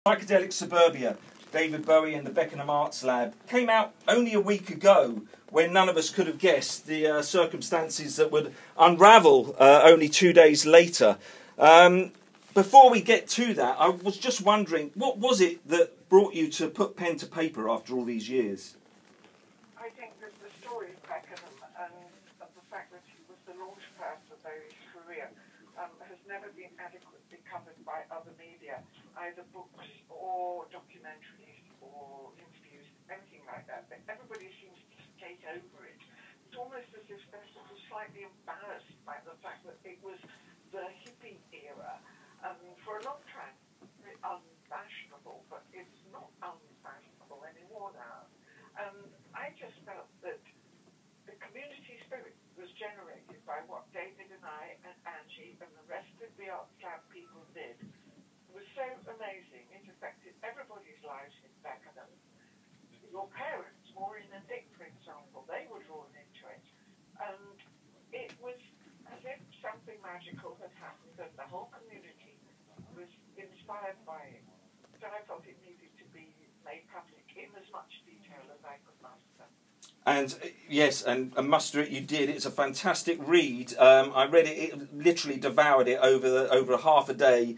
Psychedelic Suburbia, David Bowie and the Beckenham Arts Lab, came out only a week ago when none of us could have guessed the circumstances that would unravel only 2 days later. Before we get to that, I was just wondering, what was it that brought you to put pen to paper after all these years? I think that the story of Beckenham and the fact that he was the launchpad for Bowie's career has never been adequately covered by other media, either books or documentaries or interviews, anything like that. But everybody seems to skate over it. It's almost as if they're sort of slightly embarrassed by the fact that it was the hippie era. For a long time, unfashionable, but it's not unfashionable anymore now. I just felt that the community spirit was generated by what David and I and Angie and the rest of the Arts Lab people did. It was so amazing. It affected everybody's lives in Beckenham. Your parents, Maureen and Dick, for example, they were drawn into it. And it was as if something magical had happened and the whole community was inspired by it. So I thought it needed to be made public in as much detail as I could master. And yes, and muster it you did. It's a fantastic read. I read it, literally devoured it over half a day.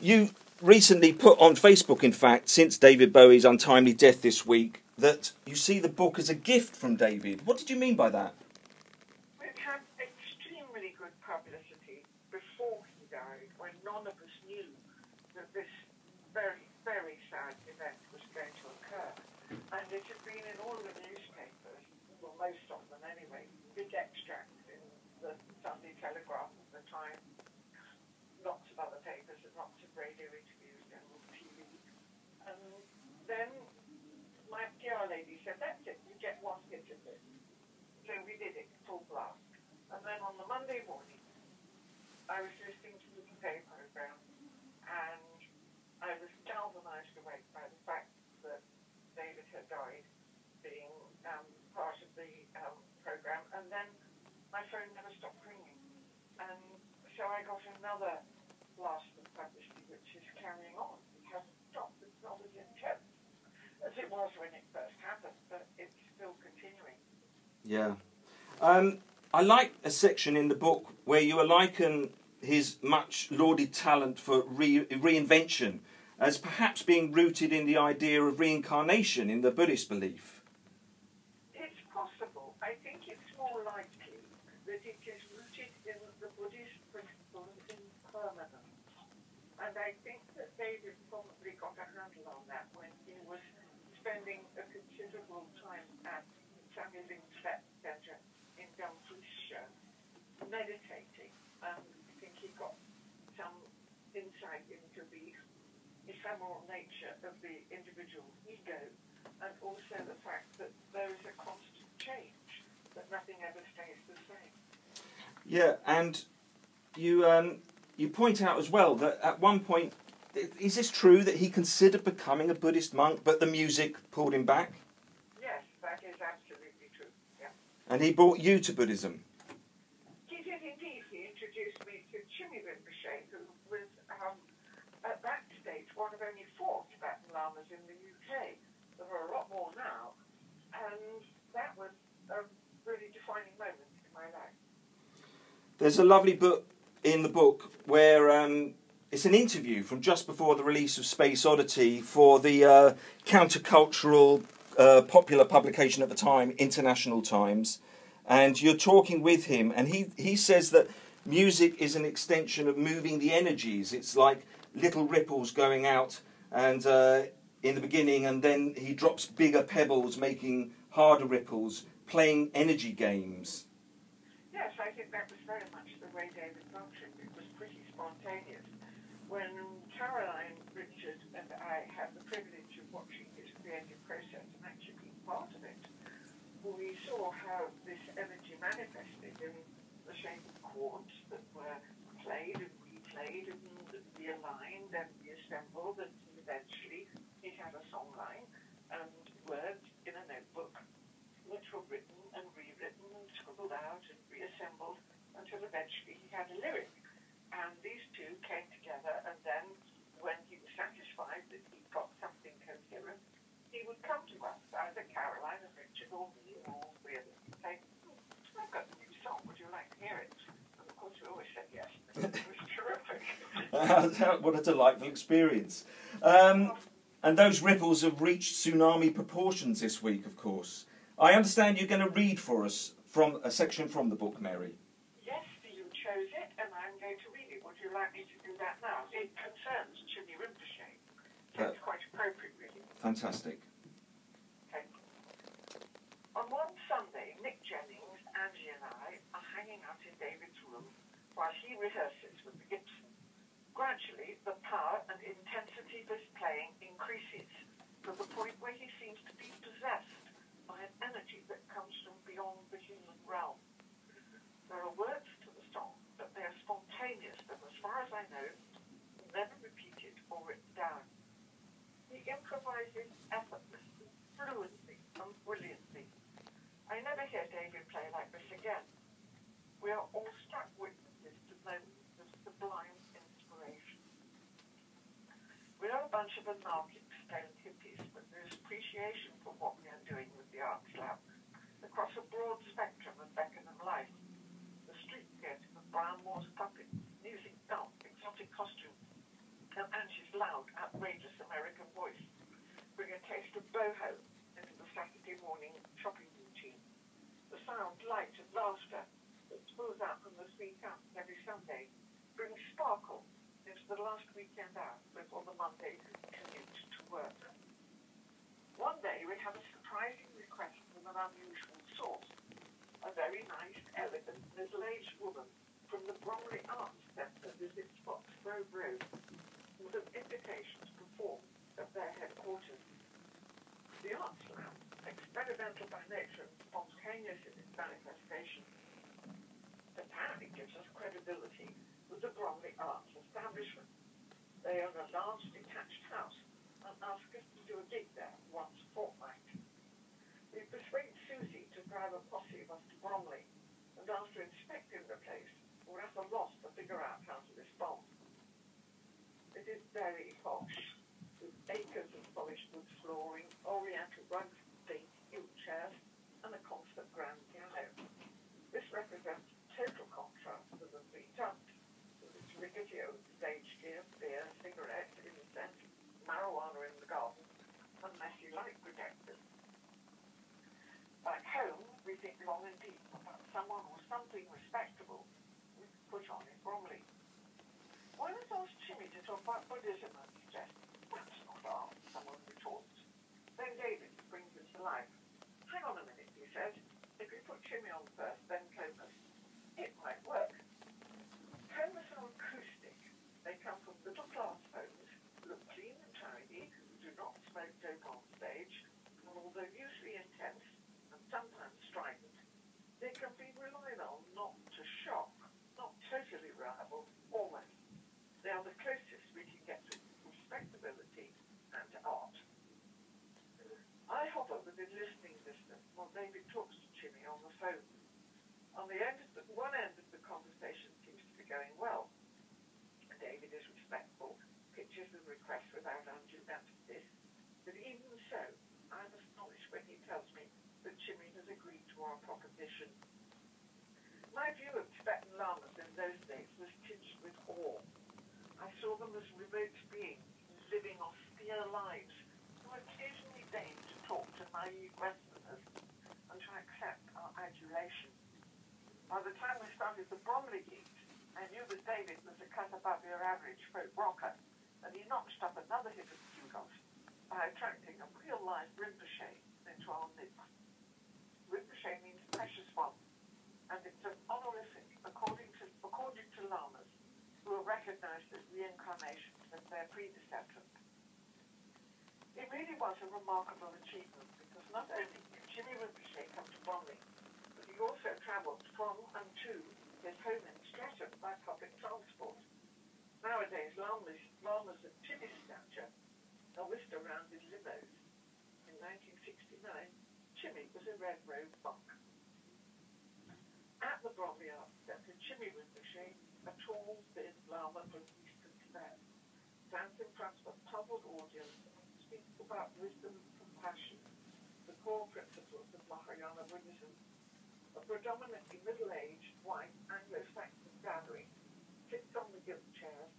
You recently put on Facebook, in fact, since David Bowie's untimely death this week, that you see the book as a gift from David. What did you mean by that? It had extremely good publicity before he died, when none of us knew that this very, very sad event was going to occur. And it had been in all the newspapers, well, most of them anyway, big extracts in the Sunday Telegraph at the time, lots of other papers and lots of radio interviews and TV. And then my PR lady said, that's it, you get one hit of this. So we did it, full blast. And then on the Monday morning, I was listening to the Today program, and I was galvanized awake by the fact that David had died, being part of the program, and then my phone never stopped ringing. And so I got another blast of publicity, which is carrying on. It hasn't stopped. It's not as intense as it was when it first happened, but it's still continuing. Yeah. I like a section in the book where you liken his much lauded talent for reinvention as perhaps being rooted in the idea of reincarnation in the Buddhist belief. It's possible. I think it's more likely that it is rooted in the Buddhist principle of impermanence. And I think that David probably got a handle on that when he was spending a considerable time at Samuel Center in Dumfriesshire, meditating. I think he got some insight into the ephemeral nature of the individual ego, and also the fact that there is a constant change, that nothing ever stays the same. Yeah, and you point out as well that at one point, is this true that he considered becoming a Buddhist monk, but the music pulled him back? Yes, that is absolutely true, yeah. And he brought you to Buddhism? He did indeed. He introduced me to Chimmy Rinpoche, who was, at that stage, one of only 4 Tibetan lamas in the UK. There are a lot more now. And that was a really defining moment in my life. There's a lovely book in the book where it's an interview from just before the release of Space Oddity for the countercultural popular publication at the time, International Times, and you're talking with him, and he says that music is an extension of moving the energies. It's like little ripples going out and in the beginning, and then he drops bigger pebbles, making harder ripples, playing energy games. Yes, I think that was very much the way David functioned. It was pretty spontaneous. When Caroline, Richard and I had the privilege of watching his creative process and actually being part of it, we saw how this energy manifested in the shape of chords that were played and replayed and realigned and reassembled, and eventually he had a song line and words in a notebook which were written and rewritten and scribbled out and reassembled until eventually he had a lyric. And these two came together, and then when he either Caroline and Richard or me or all three of us would say, I've got a new song, would you like to hear it? And of course we always said yes. It was terrific. What a delightful experience. And those ripples have reached tsunami proportions this week, of course. I understand you're going to read for us from a section from the book, Mary. Yes, you chose it, and I'm going to read it. Would you like me to do that now? It concerns Jimmy Rinpoche, so it's quite appropriate, really. Fantastic. Okay. On one Sunday, Nick Jennings, Angie and I are hanging out in David's room while he rehearses with the Gibson. Gradually, the power and intensity of his playing increases to the point where he seems to be possessed by an energy that comes from beyond the human realm. There are words to the song, but they are spontaneous and, as far as I know, never repeated or written down. He improvises effortlessly, fluently, and brilliantly. I never hear David play like this again. We are all struck witnesses to moments of sublime inspiration. We are a bunch of anarchic stone hippies, but there is appreciation for what we are doing with the Arts Lab across a broad spectrum of Beckenham life. The street theatre of Brown Moore's puppets, music, dance, exotic costumes, and Angie's loud, outrageous American voice bring a taste of boho into the Saturday morning shopping routine. The sound, light, and laughter that spills out from the three camps every Sunday brings sparkle into the last weekend out before the Monday commute to work. One day we had a surprising request from an unusual source, a very nice, elegant, middle-aged woman from the Bromley Arts Centre visits Foxgrove Road with an invitation to perform at their headquarters. The Arts Lab, experimental by nature and spontaneous in its manifestation, apparently gives us credibility with the Bromley Arts establishment. They own a large detached house and ask us to do a gig there once a fortnight. We persuade Susie to drive a posse of us to Bromley, and after inspecting the place, we're at a loss to figure out how to respond. It is very posh, with acres of polished wood flooring, oriental rugs, dainty gilt chairs, and a constant grand piano. This represents total contrast to the three tubs, with its rickety old stage gear, beer, cigarettes, incense, marijuana in the garden, and messy light projectors. Back home, we think long and deep about someone or something respectable we could put on in Bromley. Why not ask Jimmy to talk about Buddhism and suggest, that's not art, someone retorts. Then David brings it to life. Hang on a minute, he says. If we put Jimmy on first, then Comus, it might work. Comus are acoustic. They come from little glass homes, look clean and tidy, do not smoke dope on stage, and although usually intense and sometimes strident, they can be relied on not to shock, not totally reliable, almost. They are the closest we can get to respectability and to art. I hover within listening distance while David talks to Jimmy on the phone. On the one end of the conversation seems to be going well. David is respectful, pitches the request without undue emphasis, but even so, I'm astonished when he tells me that Jimmy has agreed to our proposition. My view of Tibetan lamas in those days was tinged with awe. I saw them as remote beings living austere lives who occasionally deigned to talk to naive Westerners and to accept our adulation. By the time we started the Bromley gigs, I knew that David was a cut above your average folk rocker, and he notched up another hit of kudos by attracting a real-life Rinpoche into our midst. Rinpoche means precious one, and it's an honorific according to lamas who are recognized as reincarnations of their predecessors. It really was a remarkable achievement because not only did Jimmy Rinpoche come to Bromley, but he also travelled from and to his home in Streatham by public transport. Nowadays, lamas of Jimmy's stature are whisked around in limos. In 1969, Jimmy was a red-robed monk. At the Bromley Arts Centre, Jimmy Rinpoche, a tall, thin lama from eastern Tibet, stands in front of a puzzled audience and speaks about wisdom and compassion, the core principles of Mahayana Buddhism. A predominantly middle-aged, white, Anglo-Saxon gathering sits on the gilt chairs,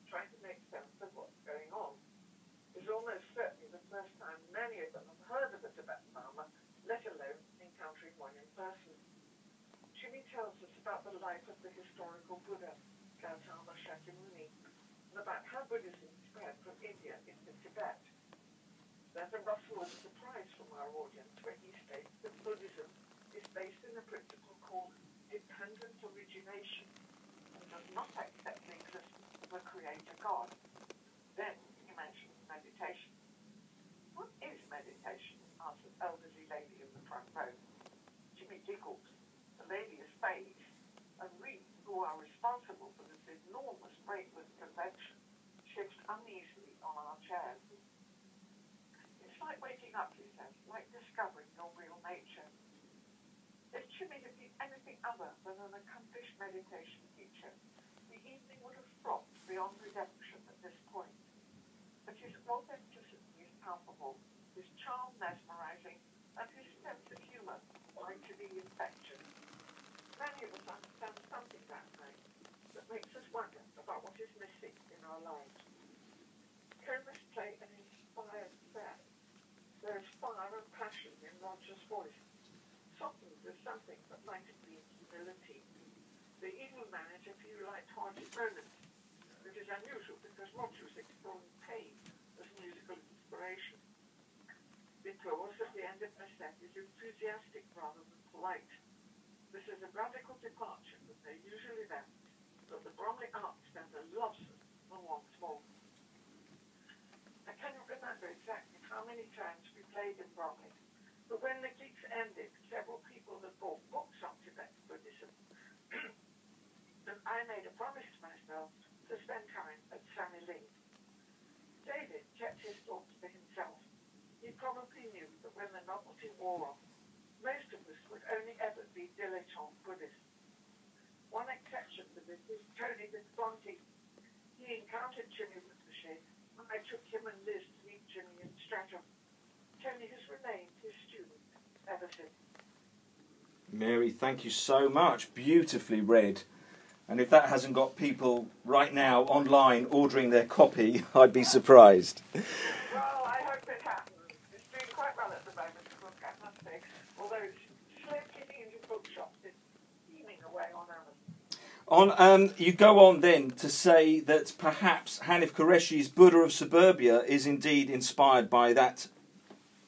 trying to make sense of what's going on. It's almost certainly the first time many of them have heard of a Tibetan Lama, let alone encountering one in person. Jimmy tells us about the life of the historical Buddha, Gautama Shakyamuni, and about how Buddhism spread from India into Tibet. There's a rustle of surprise from our audience when he states that Buddhism is based in a principle called dependent origination and does not accept the existence of a creator God. Then he mentions meditation. What is meditation? Asks an elderly lady in the front row. Jimmy giggles. The lady is phased, and we, who are responsible for this enormous break with convention, shift uneasily on our chairs. It's like waking up, he says, like discovering your real nature. If Jimmy had been anything other than an accomplished meditation teacher, the evening would have flopped beyond redemption at this point. But his authenticity is palpable, his charm mesmerizing, and his sense of humor like to be infectious. Many of us understand something that night that makes us wonder about what is missing in our lives. Chemists play an inspired set. There is fire and passion in Roger's voice, softened with something that might have been humility. They even manage a few light-hearted moments, which is unusual because Roger was exploring pain as musical inspiration. The applause at the end of my set is enthusiastic rather than polite. This is a radical departure from their usual events, but the Bromley Arts Centre loves it and wants more. I cannot remember exactly how many times we played in Bromley, but when the gigs ended, several people had bought books on Tibetan Buddhism, and I made a promise to myself to spend time at Sammy Ling. David kept his thoughts to himself. He probably knew that when the novelty wore off, most of us would only ever be dilettante Buddhists. One exception to this is Tony Visconti. He encountered Jimmy Rinpoche, and I took him and Liz to meet Jimmy in Stratham. Tony has remained his student ever since. Mary, thank you so much. Beautifully read. And if that hasn't got people right now online ordering their copy, I'd be surprised. Well, I hope it happens. It's doing quite well at the moment, the book, I must say. Although it's slow getting into bookshops, it's steaming away on Amazon. You go on then to say that perhaps Hanif Qureshi's Buddha of Suburbia is indeed inspired by that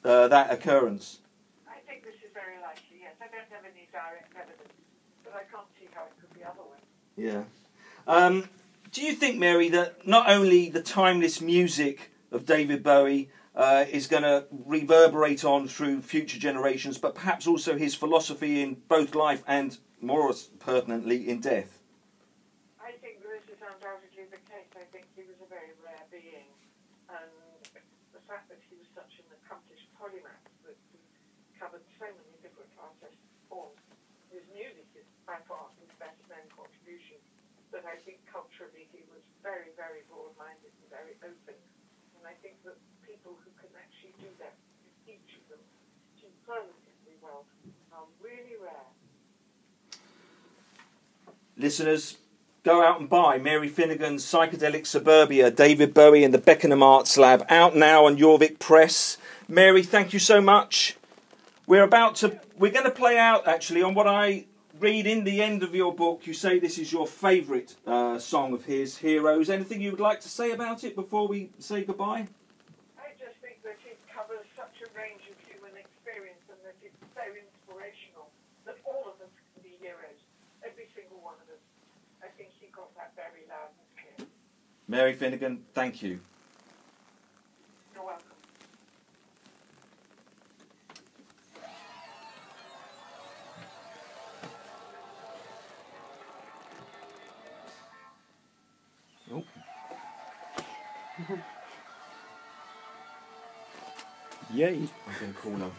occurrence. I think this is very likely, yes. I don't have any direct evidence, but I can't see how it could be otherwise. Yeah. Do you think, Mary, that not only the timeless music of David Bowie is going to reverberate on through future generations, but perhaps also his philosophy in both life and, more pertinently, in death? I think this is undoubtedly the case. I think he was a very rare being, and the fact that he was such an accomplished polymath that he covered so many different artistic forms. His music is by far his best known contribution, but I think culturally he was very, very broad-minded and very open, and I think that people who can actually do that, each of them, superlatively well, are really rare. Listeners, go out and buy Mary Finnigan's Psychedelic Suburbia, David Bowie and the Beckenham Arts Lab, out now on Jorvik Press. Mary, thank you so much. We're going to play out, actually, on what I read in the end of your book. You say this is your favourite song of his, Heroes. Anything you would like to say about it before we say goodbye? I just think that it covers such a range of human experience and that it's so inspirational that all of us can be heroes, every single one of us. I think he got that very loud and clear. Mary Finnigan, thank you. You're welcome. Oh. Yay. I'm going to call now.